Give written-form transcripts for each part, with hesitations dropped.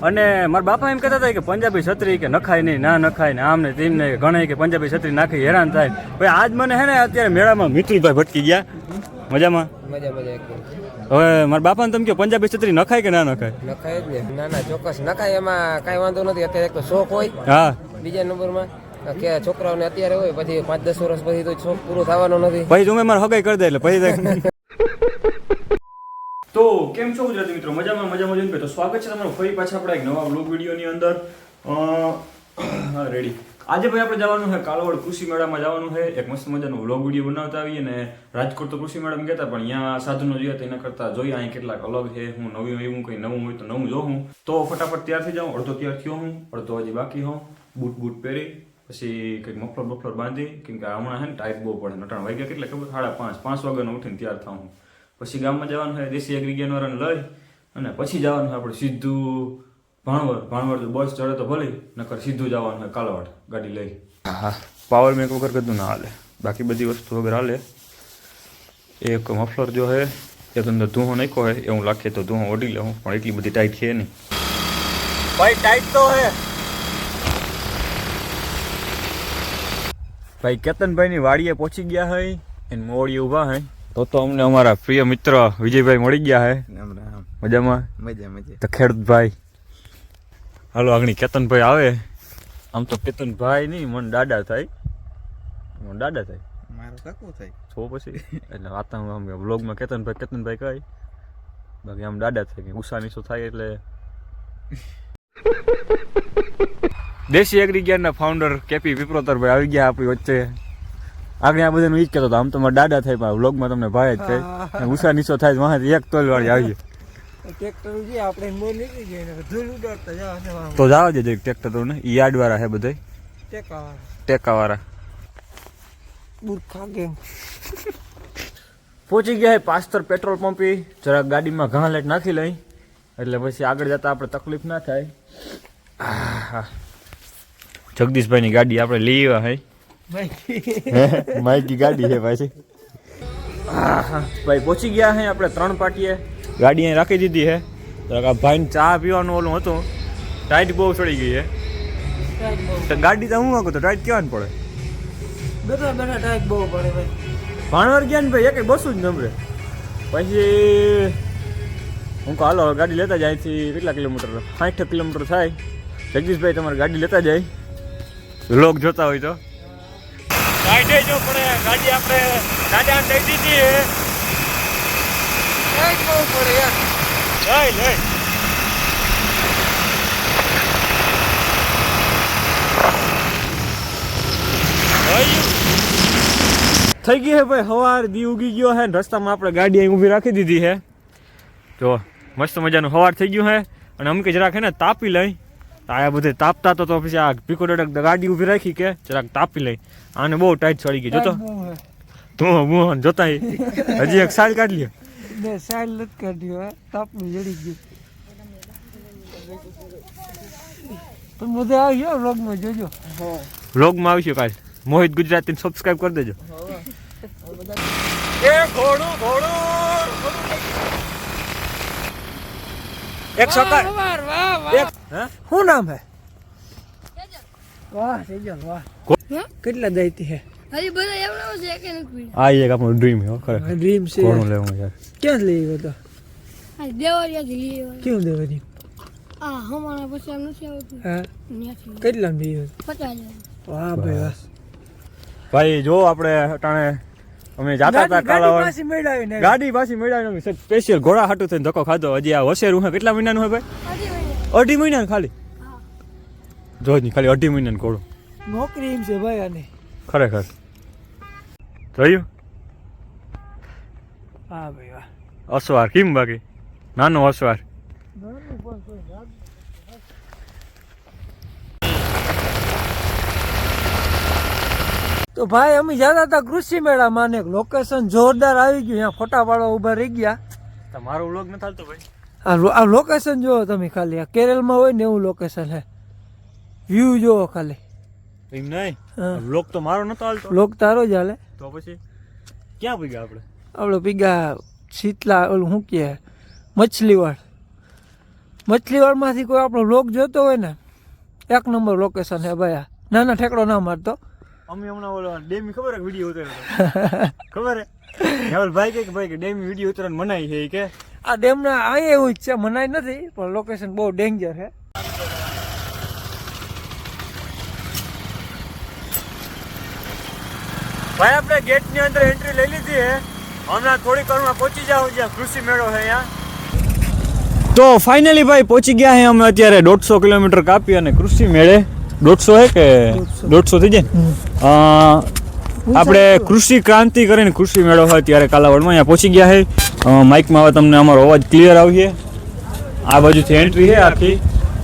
અને મારા બાપા એમ કહેતા હતા કે પંજાબી છત્રી કે નખાય નહીં, ના નખાય ને આમ ને તેમ ને ગણે કે પંજાબી છત્રી નાખી હેરાન થાય. ભાઈ આજ મને હે ને અત્યારે મેળામાં મિત્રભાઈ ભટકી ગયા. મજામાં? મજા એકદમ. હવે મારા બાપાને તમે કહો પંજાબી છત્રી નખાય કે ના નખાય? નખાય જ ને. ના ચોક્કસ નખાય, એમાં કાંઈ વાંધો નથી. અત્યારે એક તો શોખ હોય. હા. બીજા નંબરમાં કે છોકરાઓને અત્યારે હોય, પછી 5-10 વર્ષ પછી તો શોખ પૂરો થવાનો નથી. પછી તમે મારે હગાઈ કરી દે એટલે પછી તો કેમ છો ગુજરાતી મિત્રો? મજામાં જોઈને તો સ્વાગત છે તમારું ફરી પાછા આપણા એક નવા બ્લોગ વિડીયોની અંદર. રેડી. આજે ભાઈ આપણે જવાનું છે કાલાવડ કૃષિ મેળામાં જવાનું છે. એક મસ્ત મજાનો બ્લોગ વિડીયો બનાવતા આવીએ ને રાજકોટ તો કૃષિ મેળામાં ગયા હતા, પણ અહીંયા સાધનો જોયા તેના કરતાં જોઈએ અહીં કેટલાક અલગ છે. હું નવું કંઈ નવું હોય તો નવું જોઉં. તો ફટાફટ તૈયાર થઈ જાઉં. અડધો તૈયાર થયો હું, અડધો હજી બાકી હોઉં. બૂટ પહેરી પછી કંઈક મફલર બાંધી, કેમ કે હમણાં છે ને ટાઈટ બહુ પડે. નટાણ વાગ્યા કેટલા ખબર? 5:30 વાગ્યાનો ઉઠીને તૈયાર થાઉં. પછી ગામમાં જવાનું હોય દેશી એગ્રીગેનવાળાને લઈ અને પછી જવાનું હોય આપણે સીધું ભાણવડ તો બસ ચડે તો ભલે, નકર સીધું જવાનું હોય કાલાવડ ગાડી લઈ. હા, પાવર મેક વગર કદું ના હાલે, બાકી બધી વસ્તુ વગર હાલે. એક મફલર જો હે એક અંદર ધુઓ નાખ્યો હોય એવું લાગે તો ધુઓ ઓઢી લઉં, પણ એટલી બધી ટાઈટ છે નહીં ભાઈ. ટાઈટ તો હે ભાઈ. કેતનભાઈની વાડીએ પહોંચી ગયા હોય એને મોડીએ ઊભા હોય તો અમને અમારા પ્રિય મિત્ર વિજયભાઈ મળી ગયા હે. મજામાં? મજા. તો ખેડૂતભાઈ હાલો આગળ કેતનભાઈ આવે. આમ તો કેતનભાઈ નહીં, મને દાદા થાય. મારો કાકો થાય છો પછી એટલે વાતા હું આમ વ્લોગમાં કેતનભાઈ કહે, બાકી આમ દાદા થાય. ઉષા નીસો થાય એટલે દેશી એગ્રીગેરના ફાઉન્ડર કેપી વિપ્રોતરભાઈ આવી ગયા આપણી વચ્ચે. આગળ આ બધાનું ઈ જ કહેતો હતો આમ તો મારા દાદા થાય, પણ વ્લોગમાં તમને ભાઈ જ થાય. ઉષા નીચો થાય વાંથી એક તોલવાળી આવી તો જવા દેજો. ટ્રેક્ટર તો ને યાર્ડ વાળા હે બધા ટેકાવાળા. પહોંચી ગયા હે પાસ્તર પેટ્રોલ પંપે. જરાક ગાડીમાં ઘણા લેટ નાખી લઈ એટલે પછી આગળ જતા આપણે તકલીફ ના થાય. જગદીશભાઈની ગાડી આપણે લઈ આવ્યા હે. માઇકી ગાડી છે પાછી. ભાઈ પહોંચી ગયા હે આપણે 3 પાટીએ. ગાડી અહીં રાખી દીધી હે. ભાઈને ચા પીવાનું ઓલું હતું, ટાઈટ બહુ ચડી ગઈ હે. ગાડી તો હું વાગું તો ટાઈટ કેવાનું પડે? બેઠા ટાઈટ બહુ પડે ભાઈ. ભાણવર ગયા ને ભાઈ, એક બસું જ નંબરે. પછી હું કહું હાલો ગાડી લેતા જાય. અહીંથી કેટલા કિલોમીટર? 60 કિલોમીટર થાય. જગદીશભાઈ તમારી ગાડી લેતા જાય, લોક જોતા હોય તો. ગાડી જો પડે ગાડી આપણે દાદા દઈ દીધી હે. બહુ પડે યાર. લઈ થઈ ગઈ હે ભાઈ સવાર. દી ઉગી ગયો હે. રસ્તામાં આપણે ગાડી અહીં ઊભી રાખી દીધી હે. જો મસ્ત મજાનું સવાર થઈ ગયું હે. અને અમુક જરાક હે ને તાપી લઈ. આ બધે તાપતા તો પછી આ પીકો ડડક ગાડી ઊભી રાખી કે જરાક તાપી લઈ. આને બહુ ટાઈટ ચડી ગઈ. જોતો તું જોતા હજી એક સાલ કાઢ લ્યો. સાલ નથી કાઢ્યો, તાપની જડી ગયું. પણ બધા આવ્યો વ્લોગમાં જોજો. વ્લોગમાં આવશે કાલ. મોહિત ગુજરાતીને સબસ્ક્રાઇબ કરી દેજો. એ ઘોડું એક સકા શું નામ હે? વાહ સેજલ વાહ. કેટલા દાઈતી હે? હજી બધા એવડો છે કે નથી? આ એક આપણો ડ્રીમ હે. ખરેખર ડ્રીમ છે. ઘોડું લેવું યાર. ક્યાં લઈ આવ્યો તો? આ દેવરિયાથી લઈ આવ્યો. કેવું દેવરી? આ હમણાં પછી આમ નથી આવતું. હા. ત્યાંથી કેટલા લઈ આવ્યો? 50,000. વાહ ભાઈ વાહ. ભાઈ જો આપણે અટાણે અમે જાતા હતા કાલાવડ. ગાડી પાછી મેળાવી સ્પેશિયલ ઘોડા હાટું થઈને ધક્કો ખાધો. હજી આ વસેરું હે. કેટલા મહિનાનું હે ભાઈ? 2.5 મહિનાનું ખાલી. જો ની ખાલી 2.5 મહિનાનું ઘોડું. નોકરી એમ છે ભાઈ આને. ખરેખર જોયું? હા ભાઈ વાહ. અસવાર કેમ બાકી નાનો અસવાર. તો ભાઈ અમે જતા હતા કૃષિ મેળામાં ને લોકેશન જોરદાર આવી ગયું. અહીંયા ફોટા પાડવા ઉભા રહી ગયા. તમારો વ્લોગ ન ચાલતો ભાઈ? આ લોકેશન જોવો તમે ખાલી. આ કેરળમાં હોય ને એવું લોકેશન હે. વ્યૂ જોવો ખાલી. એમ નહીં, વ્લોગ તો મારો નતો હાલતો. વ્લોગ તારો જ હાલે. તો પછી ક્યાં પીગા આપણે? પીગા શીતલા ઓલું શું કહે મછલીવાડ. મછલીવાડમાંથી કોઈ આપણો વ્લોગ જોતો હોય ને, 1 નંબર લોકેશન હે ભાઈ. નાના ઠેકડો ના મારતો. અમે હમણાં ઓલો ડેમી ખબર હે વિડીયો ઉતાર્યો ખબર હે હેવલ ભાઈ કે ભાઈ કે ડેમી વિડીયો ઉતારવાનું મનાઈ છે કે આ ડેમના અહીંયા એવું જ છે, મનાય નથી પણ લોકેશન બહુ ડેન્જર છે. ભાઈ આપણે ગેટની અંદર એન્ટ્રી લઈ લીધી હે. હમણાં થોડીક વારમાં પહોંચી જાવ જ્યાં કૃષિ મેળો છે અહીંયા. તો ફાઇનલી ભાઈ પહોંચી ગયા હે અમે અત્યારે 150 કિલોમીટર કાપી અને કૃષિ મેળે 150 હે કે 150 થઈ જાય. આપણે કૃષિ ક્રાંતિ કરીને કૃષિ મેળો હોય ત્યારે કાલાવડમાં અહીંયા પહોંચી ગયા છે. માઇકમાં હવે તમને અમારો અવાજ ક્લિયર આવશે. આ બાજુથી એન્ટ્રી છે આખી.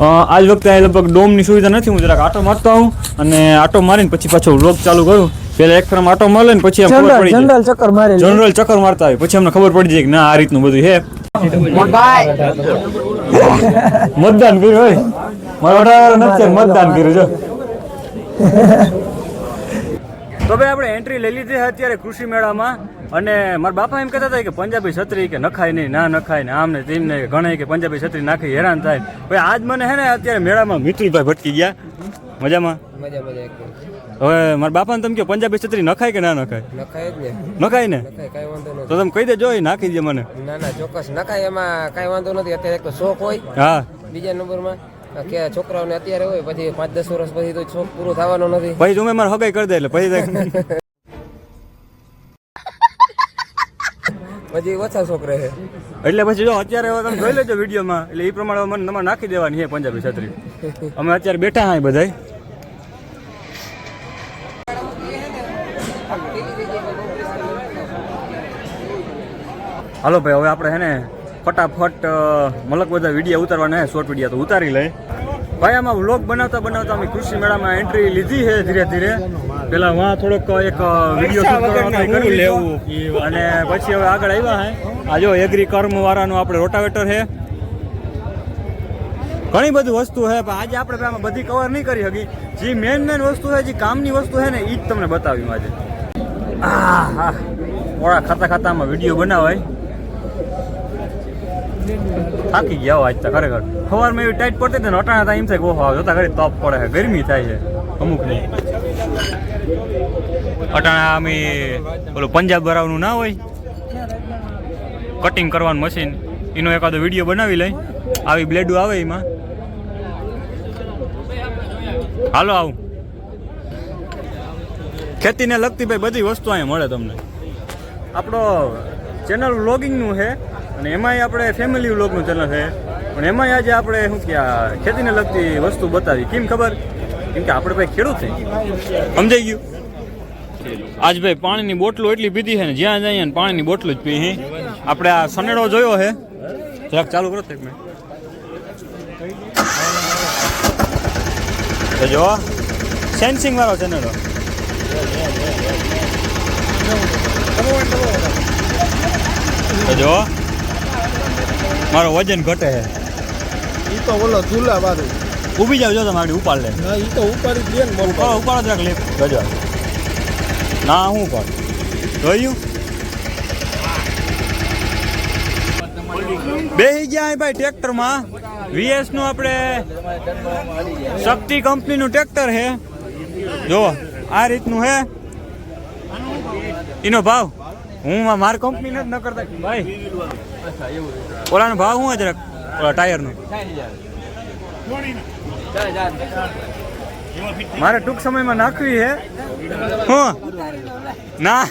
આજ વખતે અહીં લગભગ ડોમની સુવિધા નથી. હું જરાક આટો મારતો આવું અને આટો મારીને પછી પાછો વ્લોગ ચાલુ કરું. પેલા એક ફરમ આટો મારે ને પછી ખબર પડી જનરલ ચક્કર મારે, જનરલ ચક્કર મારતા આવે પછી અમને ખબર પડી જાય કે ના આ રીતનું બધું છે. મતદાન કર્યું હોય મારા 18 નથી મતદાન કર્યું જો. તો ભાઈ આપણે એન્ટ્રી લઈ લીધી છે અત્યારે કૃષિ મેળામાં. અને મારા બાપા એમ કહેતા હતા કે પંજાબી છત્રી કે નખાય નહીં, ના નખાય ને આમ ને તેમ ને ઘણા કે પંજાબી છત્રી નાખી હેરાન થાય. ભાઈ આજ મને હે ને અત્યારે મેળામાં મિતુલભાઈ ભટકી ગયા. મજામાં? હવે મારા બાપાને તમે કહો પંજાબી છત્રી નખાય કે ના નખાય? નખાય ને? તો તમે કહી દેજો નાખી દે મને. ના ના ચોક્કસ નખાય, એમાં કઈ વાંધો નથી. અત્યારે એક તો શોખ હોય, હા. બીજા નંબરમાં કે છોકરાઓને અત્યારે હોય, પછી 5-10 વર્ષ પછી તો શોખ પૂરો થવાનો નથી. પછી તમે મારે હગાઈ કરી દે એટલે પછી પછી ઓછા શોખ રહે. એટલે પછી જો અત્યારે હવે તમે જોઈ લેજો વિડીયોમાં એટલે એ પ્રમાણે મને તમારે નાખી દેવાની છે પંજાબી છત્રી. અમે અત્યારે બેઠા હા બધા. હાલો ભાઈ હવે આપણે હે ને ફટાફટ મલક બધા વિડીયો ઉતારવાના હે, શોર્ટ વિડીયો તો ઉતારી લઈ. ભાઈ આમાં વ્લોગ બનાવતા બનાવતા અમે કૃષિ મેળામાં એન્ટ્રી લીધી છે ધીરે ધીરે. પેલા વાં થોડોક એક વિડીયો શૂટ કરવાનો કરી લેવું અને પછી હવે આગળ આવ્યા હે. આ જો એગ્રી કર્મ વાળાનું આપણે રોટાવેટર છે. ઘણી બધી વસ્તુ છે પણ આજે આપણે આમાં બધી કવર નહીં કરી શકી. જે મેન વસ્તુ છે, જે કામની વસ્તુ છે ને એ જ તમને બતાવ્યું આજે. હા ઓળા ખાતા ખાતામાં વિડીયો બનાવાય. થાકી ગયા આજ તો ખરેખર. સવારમાં એવી ટાઈટ પડતી ને અટાણા થાય એમ થાય કે ઓહો જોતા ઘડી તપ પડે છે, ગરમી થાય છે અમુક નહીં. અટાણા અમે ઓલું પંજાબ બરાવનું ના હોય કટિંગ કરવાનું મશીન, એનો એકાદો વિડીયો બનાવી લઈ. આવી બ્લેડો આવે એમાં. હાલો આવું ખેતીને લગતી ભાઈ બધી વસ્તુ અહીંયા મળે તમને. આપણો ચેનલ વ્લોગિંગનું છે અને એમાંય આપણે ફેમિલી વ્લોગનું ચેનલ છે પણ એમાંય આજે આપણે શું કે ખેતીને લગતી વસ્તુ બતાવી. કેમ ખબર? કેમ કે આપણે ભાઈ ખેડૂત છે, સમજાઈ ગયું? આજ ભાઈ પાણીની બોટલો એટલી પીધી છે ને જ્યાં જઈએ ને પાણીની બોટલો જ પી. આપણે આ સનેડો જોયો છે, જરાક ચાલુ કરો તો મેં જો સેન્સિંગ વાળો સનેડો. જો મારો વજન ઘટે છે. ઈ તો બોલો ચૂલા વાળું ઊભી જાવ જો તમે આગળ ઉપાડ લે. ના ઈ તો ઉપાડી દે ને ઉપાડો ઉપાડો જરાક લે ગજો. ના હું કર જોયું બેહી ગયા ભાઈ ટ્રેક્ટરમાં. VS નું આપણે શક્તિ કંપનીનું ટ્રેક્ટર છે. જો આ રીતનું છે. એનો ભાવ હું મારી કંપની નથી ન કરતા ભાઈ. ઓલાનો ભાવ શું જરાક ઓલા ટાયરનો મારે ટૂંક સમયમાં નાખવી છે. હું ના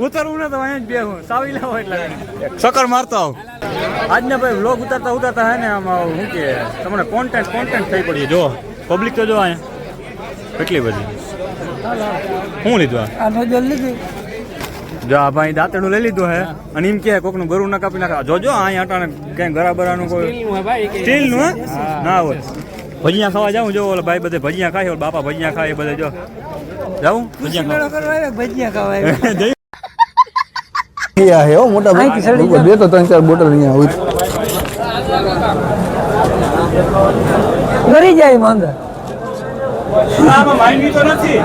ઉતરવું ને તો અહીંયા જ બે હું સાવી લાવો એટલે ચક્કર મારતો આવું. આજના ભાઈ વ્લોગ ઉતારતા ઉતારતા હે ને આમાં શું કે તમને કોન્ટેન્ટ થઈ પડી. જો પબ્લિક તો જો અહીંયા કેટલી બધી. શું લીધું આ નજર લીધી. જો આ ભાઈ દાંતડું લઈ લીધું હે અને એમ કે કોકનું ગરું ના કાપી નાખા. જોજો અહીંયા અટાણે ક્યાંય ગરાબરાનું કોઈ સ્ટીલનું હે ના હોય. ભજીયા ખાવા જાઉં જો ઓલા ભાઈ બધે ભજીયા ખાય, બાપા ભજીયા ખાય એ બધે જો જાઉં ભજીયા ખાવા. ભજીયા ખાવા હે હો મોટા અહીંથી સડી ભાઈ બે તો 3-4 બોટલ અહીંયા હોય. મરી જાય માંદર. આમાં માઇન્ડ તો નથી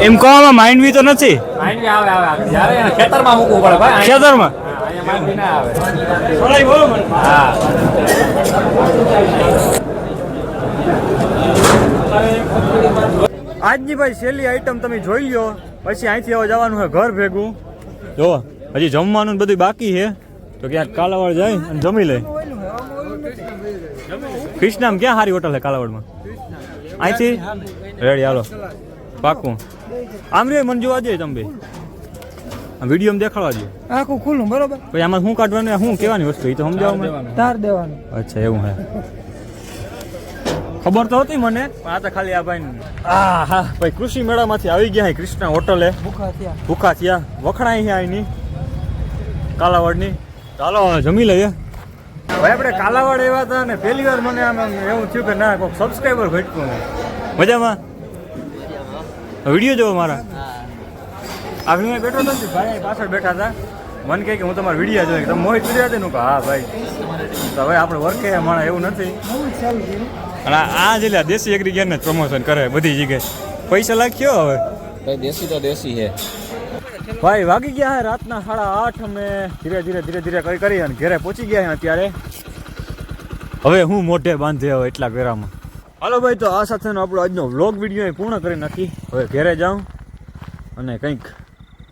એમ કહો, આમાં માઇન્ડ તો નથી. આવે જ્યારે ખેતરમાં મૂકવું પડે ભાઈ. ખેતરમાં સોનાઈ બોલો મને આજની ભાઈ છેલ્લી આઈટમ તમે જોઈ લો, પછી અહીંથી હવે જવાનું છે ઘર ભેગું. જો હજી જમવાનું ને બધું બાકી છે, તો ક્યાંક કાલાવાડ જાય અને જમી લે. કૃષ્ણામાં ક્યાં સારી હોટલ છે કાલાવાડમાં? અહીંથી રેડી હાલો પાકું. આમ રે મને જોવા દે તમે વિડીયો દેખાડવા દે આખું ખુલ્લું બરોબર. પછી આમાં શું કાઢવાનું, શું કહેવાની વસ્તુ એ તો સમજાવો મને. તાર દેવાનું. અચ્છા એવું હે, ખબર તો હતી મને, પણ આ તો ખાલી આ ભાઈ હા ભાઈ કૃષિ મેળામાંથી આવી ગયા કૃષ્ણા હોટલે. ભૂખા થયા વખણાય છે અહીંની કાલાવાડની. ચાલો જમી લઈએ. ભાઈ આપણે કાલાવાડ એવા હતા ને પહેલી વાર મને આમ એવું થયું કે ના કોઈક સબસ્ક્રાઈબર ભટકું. મજામાં વિડીયો જોવો મારા. આગળ બેઠો હતો ને ભાઈ પાછળ બેઠા હતા, મને કહે કે હું તમારા વિડીયો જોઈ. તમે મોહિત ગુજરાતી નું હા ભાઈ. તો હવે આપણે વર્કે માણા એવું નથી. અને આ જ દેશી એગ્રી જ્ઞાન જ પ્રમોશન કરે બધી જગ્યાએ. પૈસા લાગ્યો હવે ભાઈ દેશી તો દેશી છે. ભાઈ વાગી ગયા હે રાતના 8:30. અમે ધીરે ધીરે કરી અને ઘરે પહોંચી ગયા હે અત્યારે. હવે હું મોઢે બાંધે હવે એટલા વેરામાં. હાલો ભાઈ, તો આ સાથેનો આપણો આજનો વ્લોગ વિડીયો પૂર્ણ કરી નાખી. હવે ઘરે જાઉં અને કંઈક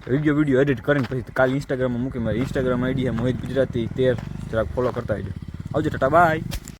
વિડીયો એડિટ કરીને પછી કાલે ઇન્સ્ટાગ્રામમાં મૂકી. મારી ઇન્સ્ટાગ્રામ આઈડી છે મોહિત ગુજરાતી 13, જરાક ફોલો કરતા આવજો. આવજો, ટાટા બાય.